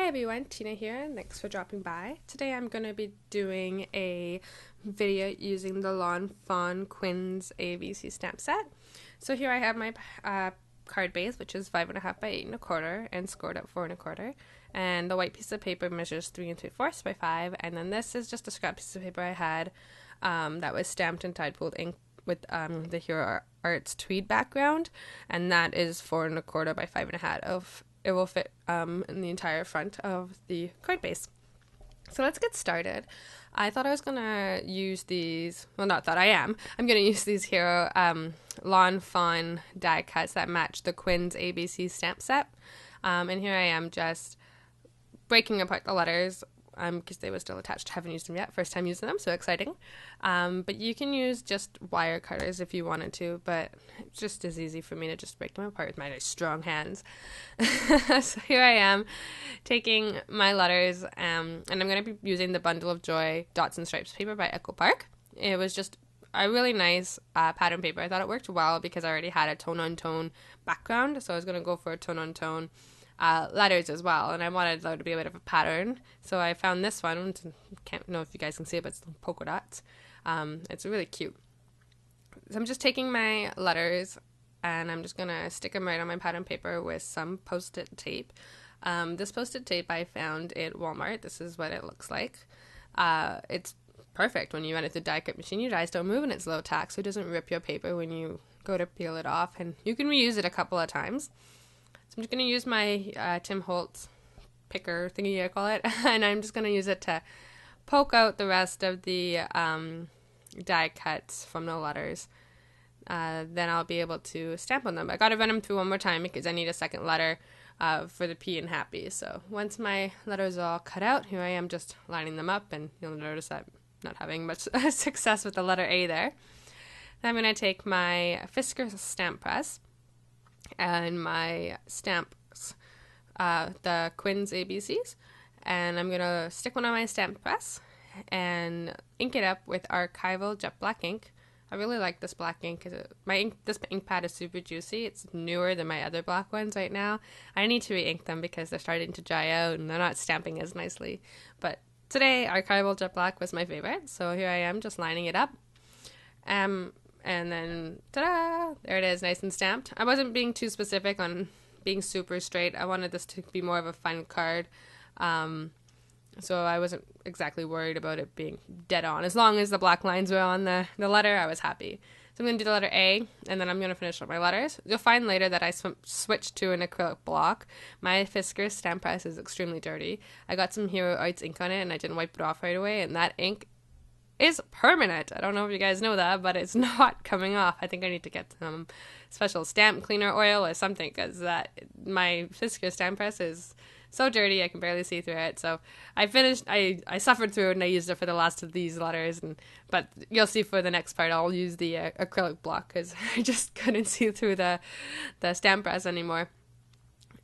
Hi everyone, Tina here, and thanks for dropping by. Today I'm going to be doing a video using the Fawn Quinn's ABC stamp set. So here I have my card base, which is 5.5 by 8.25 and scored at 4.25. And the white piece of paper measures 3 3/4 by 5. And then this is just a scrap piece of paper I had that was stamped in Tide Pooled ink with the Hero Arts tweed background, and that is 4.25 by 5.5. It will fit in the entire front of the card base. So let's get started. I thought I was going to use these, well, not thought, I am. I'm going to use these Hero Fawn die cuts that match the Quinn's ABC stamp set. And here I am just breaking apart the letters because they were still attached. Haven't used them yet. First time using them, so exciting. But you can use just wire cutters if you wanted to, but it's just as easy for me to just break them apart with my nice strong hands. So here I am taking my letters, and I'm going to be using the Bundle of Joy Dots and Stripes paper by Echo Park. It was just a really nice pattern paper. I thought it worked well because I already had a tone-on-tone background, so I was going to go for a tone-on-tone letters as well, and I wanted there to be a bit of a pattern, so I found this one. Can't know if you guys can see it, but it's polka dots. It's really cute. So I'm just taking my letters and I'm just gonna stick them right on my pattern paper with some post-it tape. This post-it tape I found at Walmart. This is what it looks like. It's perfect when you run it through the die cut machine. Your dies don't move and it's low tack, so it doesn't rip your paper when you go to peel it off, and you can reuse it a couple of times. So I'm just going to use my Tim Holtz picker thingy, I call it, and I'm just going to use it to poke out the rest of the die cuts from the letters. Then I'll be able to stamp on them. I got to run them through one more time because I need a second letter for the P in happy. So once my letters are all cut out, here I am just lining them up, and you'll notice that I'm not having much success with the letter A there. Then I'm going to take my Fiskars stamp press and my stamps, the Quinn's ABCs, and I'm gonna stick one on my stamp press and ink it up with archival jet black ink. I really like this black ink because this ink pad is super juicy. It's newer than my other black ones right now. I need to re-ink them because they're starting to dry out and they're not stamping as nicely. But today, archival jet black was my favorite, so here I am just lining it up. And then, ta-da! There it is, nice and stamped. I wasn't being too specific on being super straight. I wanted this to be more of a fun card. So I wasn't exactly worried about it being dead on. As long as the black lines were on the letter, I was happy. So I'm going to do the letter A, and then I'm going to finish up my letters. You'll find later that I switched to an acrylic block. My Fiskars stamp press is extremely dirty. I got some Hero Arts ink on it, and I didn't wipe it off right away, and that ink is permanent. I don't know if you guys know that, but it's not coming off. I think I need to get some special stamp cleaner oil or something, because my Fiskars stamp press is so dirty I can barely see through it. So I suffered through it, and I used it for the last of these letters, but you'll see for the next part I'll use the acrylic block because I just couldn't see through the stamp press anymore.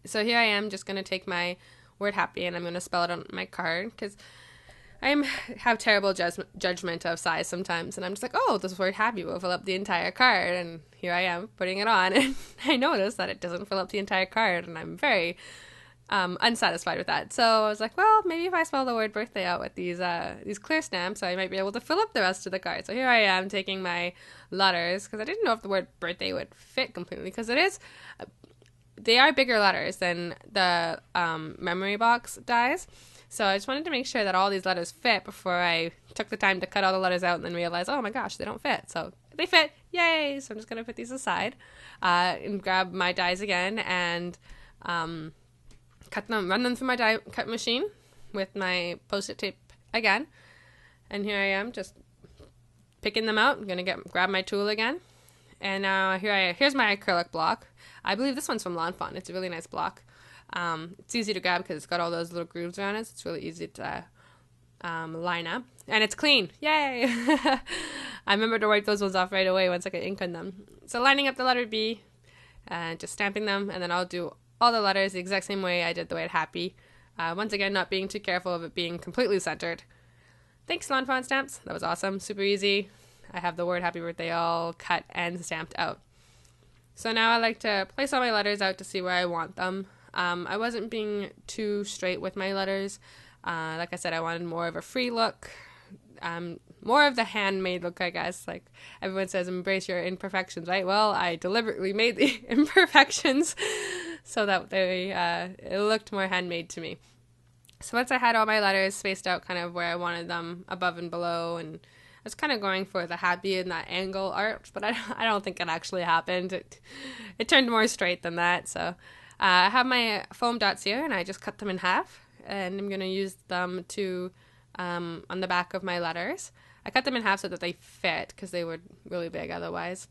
So here I am just going to take my word happy and I'm going to spell it on my card because I have terrible judgment of size sometimes, and I'm just like, oh, this word happy will fill up the entire card, and here I am putting it on, and I notice that it doesn't fill up the entire card, and I'm very unsatisfied with that. So I was like, well, maybe if I spell the word birthday out with these clear stamps, I might be able to fill up the rest of the card. So here I am taking my letters, because I didn't know if the word birthday would fit completely, because they are bigger letters than the memory box dies. So I just wanted to make sure that all these letters fit before I took the time to cut all the letters out and then realize, oh my gosh, they don't fit. So they fit, yay! So I'm just going to put these aside and grab my dies again and run them through my die cut machine with my post-it tape again. And here I am just picking them out. I'm going to grab my tool again. And now here's my acrylic block. I believe this one's from Fawn. It's a really nice block. It's easy to grab because it's got all those little grooves around it, so it's really easy to line up. And it's clean. Yay! I remember to wipe those ones off right away once I get ink on them. So lining up the letter B and just stamping them, and then I'll do all the letters the exact same way I did the way at happy. Once again, not being too careful of it being completely centered. Thanks, Fawn Stamps. That was awesome. Super easy. I have the word happy birthday all cut and stamped out. So now I like to place all my letters out to see where I want them. I wasn't being too straight with my letters. Like I said, I wanted more of a free look, more of the handmade look, I guess. Like everyone says, embrace your imperfections, right? Well, I deliberately made the imperfections so that it looked more handmade to me. So once I had all my letters spaced out kind of where I wanted them, above and below, and I was kind of going for the happy and that angle art, but I don't think it actually happened. It turned more straight than that. So I have my foam dots here, and I just cut them in half, and I'm going to use them to on the back of my letters. I cut them in half so that they fit because they were really big otherwise.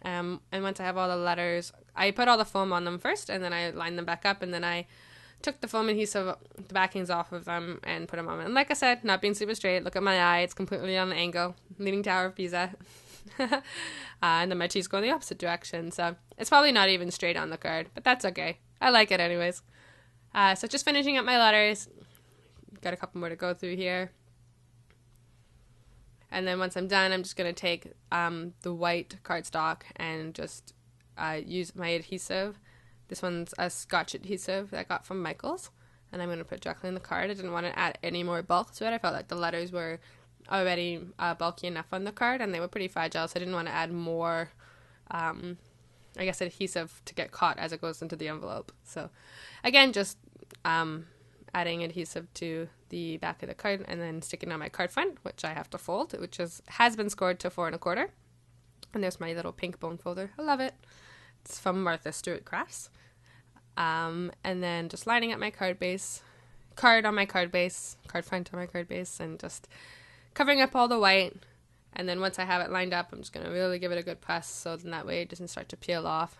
And once I have all the letters, I put all the foam on them first, and then I lined them back up, and then I took the foam adhesive, the backings off of them, and put them on. And like I said, not being super straight. Look at my eye; it's completely on the angle, leaning Tower of Pisa. And then my teeth go in the opposite direction, so it's probably not even straight on the card, but that's okay. I like it anyways. So just finishing up my letters. Got a couple more to go through here. And then once I'm done, I'm just going to take the white cardstock and just use my adhesive. This one's a Scotch adhesive that I got from Michael's, and I'm going to put directly in the card. I didn't want to add any more bulk to it. I felt like the letters were already bulky enough on the card, and they were pretty fragile, so I didn't want to add more, I guess, adhesive to get caught as it goes into the envelope. So again, just adding adhesive to the back of the card and then sticking on my card front, which I have to fold, which has been scored to 4 1/4. And there's my little pink bone folder. I love it. It's from Martha Stewart Crafts. And then just lining up my card on my card front on my card base, and just covering up all the white. And then once I have it lined up, I'm just going to really give it a good press so then that way it doesn't start to peel off.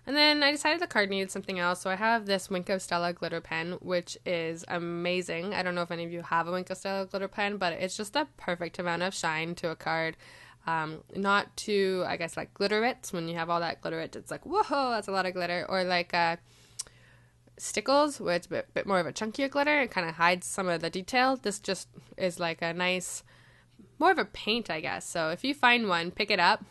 And then I decided the card needed something else, so I have this Wink of Stella glitter pen, which is amazing. I don't know if any of you have a Wink of Stella glitter pen, but it's just the perfect amount of shine to a card. Not too, I guess, like glitterits. When you have all that glitterit, it's like, whoa, that's a lot of glitter. Or like Stickles, where it's a bit more of a chunkier glitter. It kind of hides some of the detail. This just is like a nice, more of a paint, I guess. So if you find one, pick it up.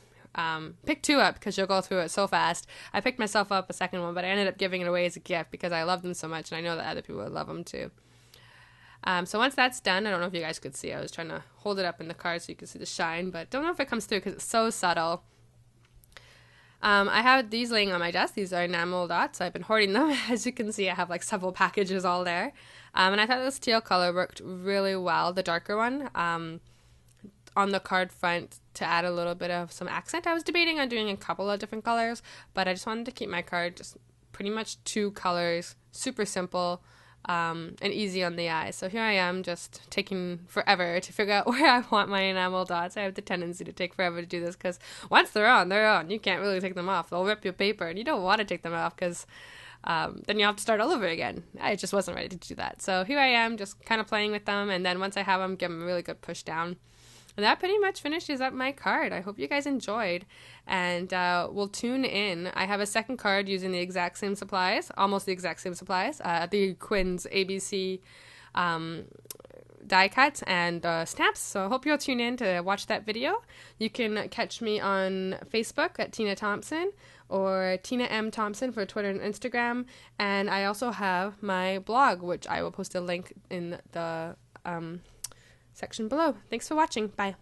Pick 2 up because you'll go through it so fast. I picked myself up a second one, but I ended up giving it away as a gift because I love them so much, and I know that other people would love them too. So once that's done, I don't know if you guys could see, I was trying to hold it up in the card so you could see the shine, but don't know if it comes through because it's so subtle. I have these laying on my desk. These are enamel dots. I've been hoarding them. As you can see, I have like several packages all there. And I thought this teal color worked really well, the darker one, on the card front to add a little bit of some accent. I was debating on doing a couple of different colors, but I just wanted to keep my card just pretty much 2 colors, super simple, and easy on the eye. So here I am just taking forever to figure out where I want my enamel dots. I have the tendency to take forever to do this because once they're on, they're on. You can't really take them off. They'll rip your paper, and you don't want to take them off because then you have to start all over again. I just wasn't ready to do that. So here I am just kind of playing with them, and then once I have them, give them a really good push down. And that pretty much finishes up my card. I hope you guys enjoyed, and we'll tune in. I have a second card using the exact same supplies, almost the exact same supplies, the Quinn's ABC die cuts and snaps. So I hope you'll tune in to watch that video. You can catch me on Facebook at Tina Thompson or Tina M. Thompson for Twitter and Instagram. And I also have my blog, which I will post a link in the section below. Thanks for watching. Bye.